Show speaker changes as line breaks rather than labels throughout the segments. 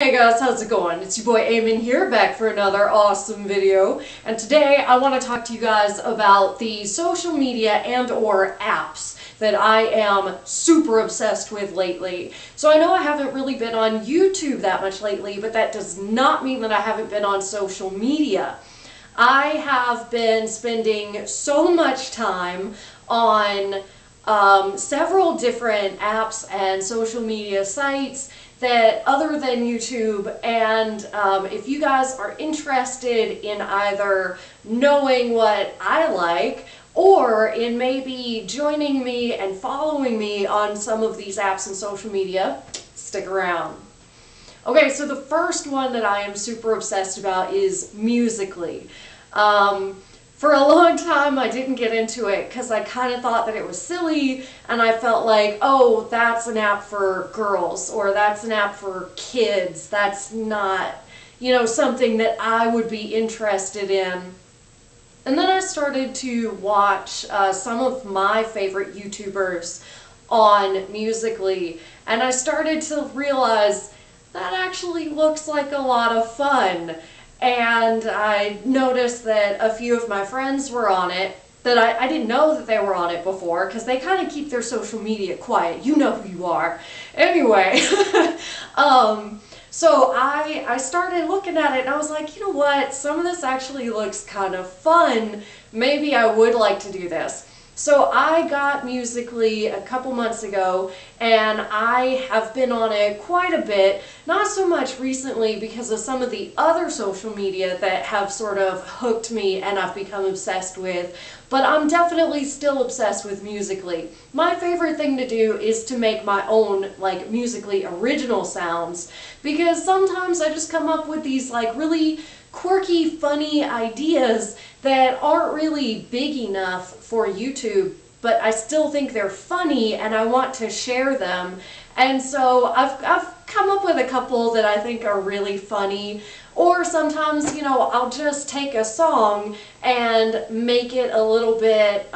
Hey guys, how's it going? It's your boy Eamon here, back for another awesome video. And today I want to talk to you guys about the social media and or apps that I am super obsessed with lately. So I know I haven't really been on YouTube that much lately, but that does not mean that I haven't been on social media. I have been spending so much time on several different apps and social media sites that other than YouTube, and if you guys are interested in either knowing what I like or in maybe joining me and following me on some of these apps and social media, stick around. Okay, so the first one that I am super obsessed about is Musical.ly. For a long time I didn't get into it because I kind of thought that it was silly, and I felt like, oh, that's an app for girls, or that's an app for kids. That's not, something that I would be interested in. And then I started to watch some of my favorite YouTubers on Musical.ly, and I started to realize that actually looks like a lot of fun. And I noticed that a few of my friends were on it, that I didn't know that they were on it before, because they kind of keep their social media quiet. You know who you are. Anyway, so I started looking at it and I was like, you know what, some of this actually looks kind of fun. Maybe I would like to do this. So I got Musical.ly a couple months ago, and I have been on it quite a bit, not so much recently because of some of the other social media that have sort of hooked me and I've become obsessed with, but I'm definitely still obsessed with Musical.ly. My favorite thing to do is to make my own, like, Musical.ly original sounds, because sometimes I just come up with these, like, really quirky, funny ideas that aren't really big enough for YouTube, but I still think they're funny and I want to share them. And so I've come up with a couple that I think are really funny. Or sometimes, I'll just take a song and make it a little bit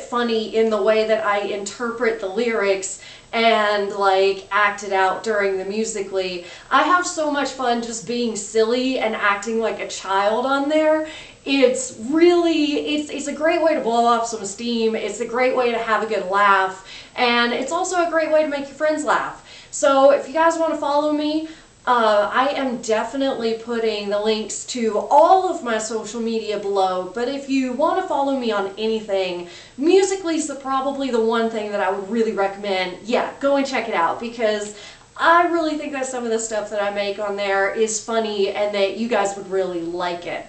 funny in the way that I interpret the lyrics and like act it out during the Musical.ly. I have so much fun just being silly and acting like a child on there. It's a great way to blow off some steam. It's a great way to have a good laugh, and it's also a great way to make your friends laugh. So if you guys want to follow me, I am definitely putting the links to all of my social media below, but if you want to follow me on anything, Musical.ly is probably the one thing that I would really recommend. Yeah, go and check it out, because I really think that some of the stuff that I make on there is funny and that you guys would really like it.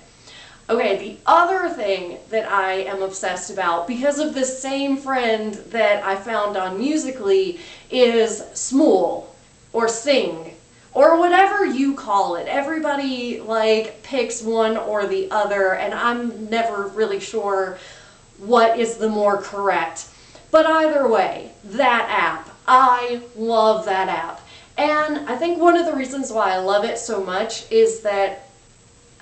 Okay, the other thing that I am obsessed about, because of the same friend that I found on Musical.ly, is Smool, or Sing, or whatever you call it. Everybody like picks one or the other, and I'm never really sure what is the more correct. But either way, that app, I love that app. And I think one of the reasons why I love it so much is that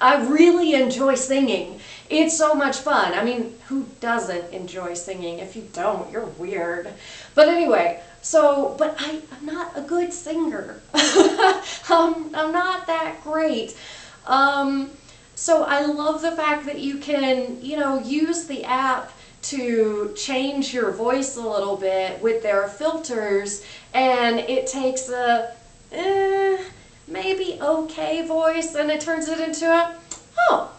I really enjoy singing. It's so much fun. I mean, who doesn't enjoy singing? If you don't, you're weird. But anyway, but I'm not a good singer. I'm not that great. So I love the fact that you can, use the app to change your voice a little bit with their filters, and it takes a maybe okay voice and it turns it into a, oh,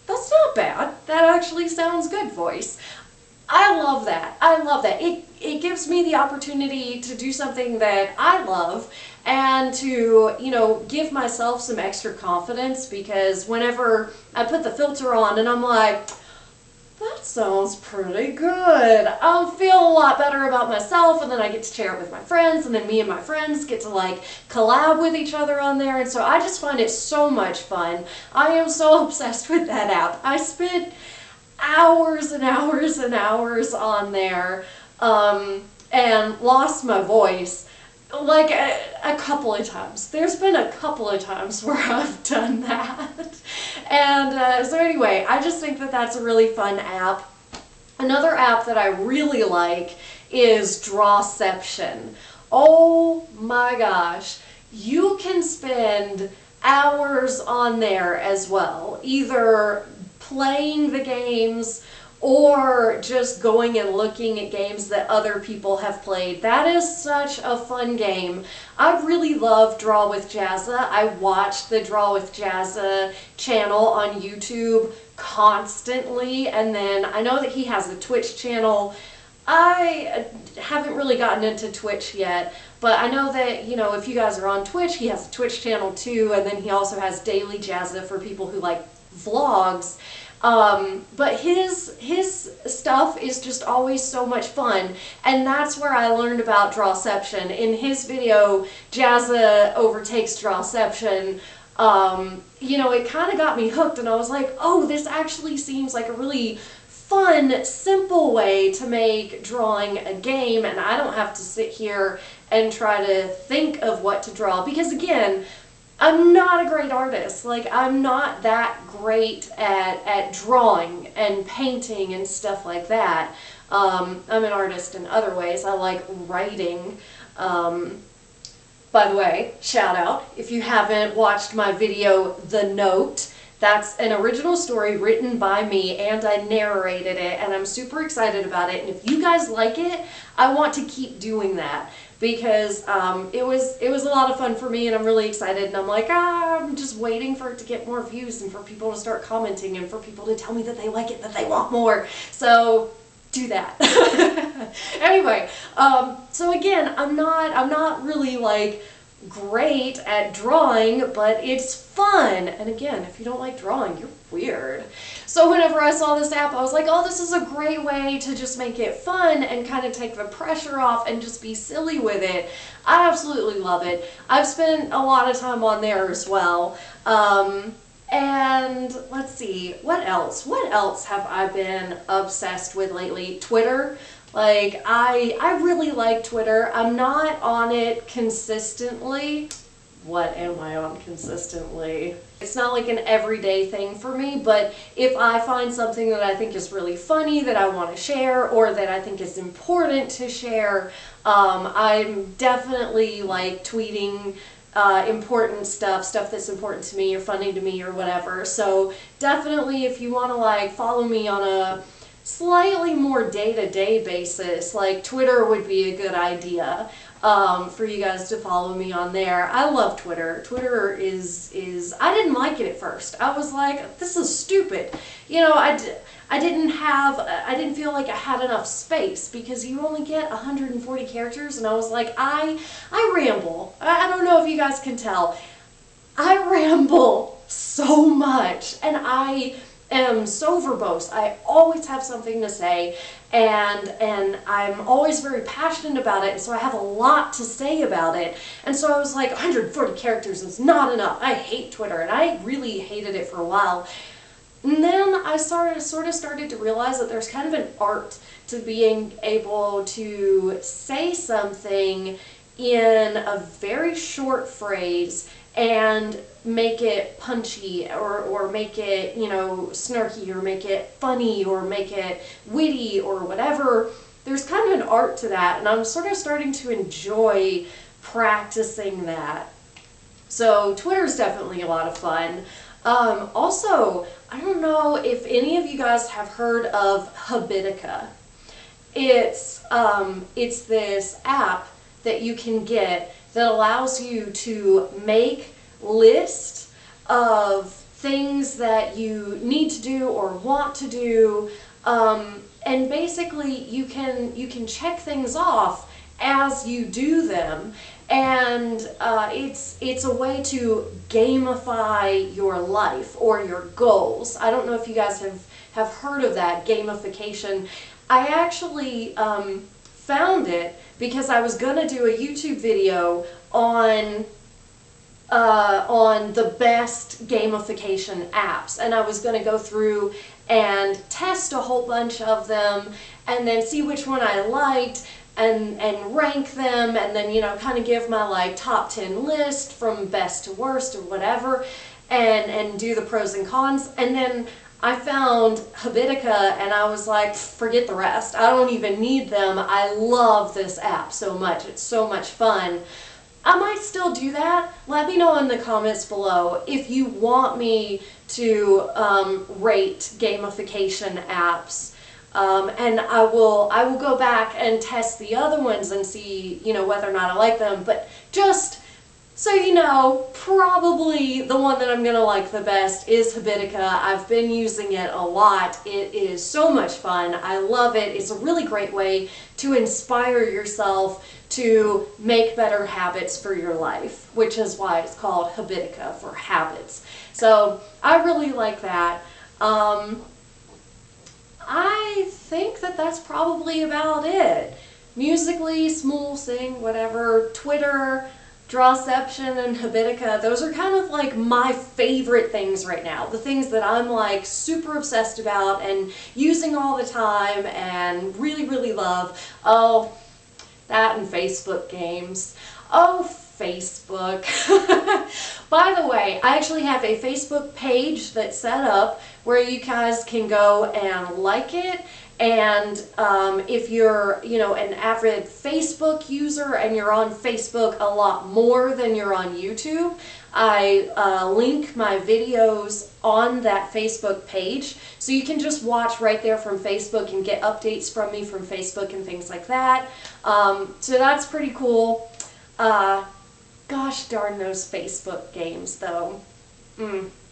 that's not bad, that actually sounds good voice. I love that. I love that. It gives me the opportunity to do something that I love, and to, give myself some extra confidence, because whenever I put the filter on and I'm like, that sounds pretty good, I'll feel a lot better about myself, and then I get to share it with my friends, and then me and my friends get to like collab with each other on there, and so I just find it so much fun. I am so obsessed with that app. I spent hours and hours and hours on there, and lost my voice like a couple of times. There's been a couple of times where I've done that. And so anyway, I just think that that's a really fun app. Another app that I really like is Drawception. Oh my gosh. you can spend hours on there as well, either playing the games or just going and looking at games that other people have played. That is such a fun game. I really love Draw with Jazza. I watch the Draw with Jazza channel on YouTube constantly, and then I know that he has a Twitch channel. I haven't really gotten into Twitch yet, but I know that, you know, if you guys are on Twitch, he has a Twitch channel too, and then he also has Daily Jazza for people who like vlogs. But his stuff is just always so much fun, and that's where I learned about Drawception. In his video, Jazza overtakes Drawception. You know, it kind of got me hooked, and I was like, oh, this actually seems like a really fun, simple way to make drawing a game, and I don't have to sit here and try to think of what to draw, because again, I'm not a great artist. Like, I'm not that great at drawing and painting and stuff like that. I'm an artist in other ways. I like writing. By the way, shout out, if you haven't watched my video, The Note, that's an original story written by me, and I narrated it, and I'm super excited about it. And if you guys like it, I want to keep doing that, because it was a lot of fun for me, and I'm really excited, and I'm like, I'm just waiting for it to get more views and for people to start commenting and for people to tell me that they like it, that they want more. So do that. Anyway, so again, I'm not really like great at drawing, but it's fun. And again, if you don't like drawing, you're weird. So whenever I saw this app, I was like, oh, this is a great way to just make it fun and kind of take the pressure off and just be silly with it. I absolutely love it. I've spent a lot of time on there as well. And let's see, what else? What else have I been obsessed with lately? Twitter. Like, I really like Twitter. I'm not on it consistently. What am I on consistently? It's not like an everyday thing for me, but if I find something that I think is really funny that I want to share, or that I think is important to share, I'm definitely like tweeting important stuff that's important to me or funny to me or whatever. So definitely, if you want to like follow me on a slightly more day-to-day basis, like Twitter would be a good idea for you guys to follow me on there. I love Twitter. Twitter is I didn't like it at first. I was like, this is stupid. You know, I didn't feel like I had enough space, because you only get 140 characters, and I was like, I ramble. I don't know if you guys can tell. I ramble so much, and I am so verbose. I always have something to say, and I'm always very passionate about it, and so I have a lot to say about it. And so I was like, 140 characters is not enough. I hate Twitter, and I really hated it for a while. And then I sort of started to realize that there's kind of an art to being able to say something in a very short phrase and make it punchy, or make it, you know, snarky, or make it funny, or make it witty, or whatever. There's kind of an art to that, and I'm sort of starting to enjoy practicing that. So Twitter's definitely a lot of fun. Also, I don't know if any of you guys have heard of Habitica. It's this app that you can get that allows you to make lists of things that you need to do or want to do, and basically you can check things off as you do them, and it's a way to gamify your life or your goals. I don't know if you guys have heard of that, gamification. I actually found it because I was gonna do a YouTube video on the best gamification apps, and I was going to go through and test a whole bunch of them, and then see which one I liked, and rank them, and then, you know, kind of give my like top 10 list from best to worst or whatever, and do the pros and cons. And then I found Habitica, and I was like, forget the rest. I don't even need them. I love this app so much. It's so much fun. I might still do that. Let me know in the comments below if you want me to rate gamification apps. And I will go back and test the other ones and see, whether or not I like them. But just so you know, probably the one that I'm going to like the best is Habitica. I've been using it a lot. It is so much fun. I love it. It's a really great way to inspire yourself to make better habits for your life, which is why it's called Habitica, for habits. So I really like that. I think that that's probably about it. Musically, Smule, Sing, whatever, Twitter, Drawception, and Habitica, those are kind of like my favorite things right now. The things that I'm like super obsessed about and using all the time and really, really love. Oh, that and Facebook games. Oh, Facebook. By the way, I actually have a Facebook page that's set up where you guys can go and like it. And if you're, an avid Facebook user and you're on Facebook a lot more than you're on YouTube, I link my videos on that Facebook page. So you can just watch right there from Facebook and get updates from me from Facebook and things like that. So that's pretty cool. Gosh darn those Facebook games, though.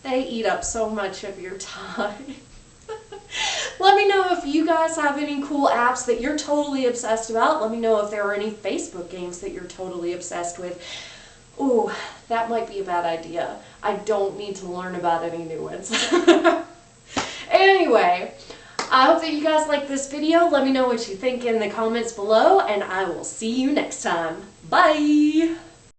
They eat up so much of your time. Let me know if you guys have any cool apps that you're totally obsessed about. Let me know if there are any Facebook games that you're totally obsessed with. Ooh, that might be a bad idea. I don't need to learn about any new ones. Anyway, I hope that you guys like this video. Let me know what you think in the comments below, and I will see you next time. Bye!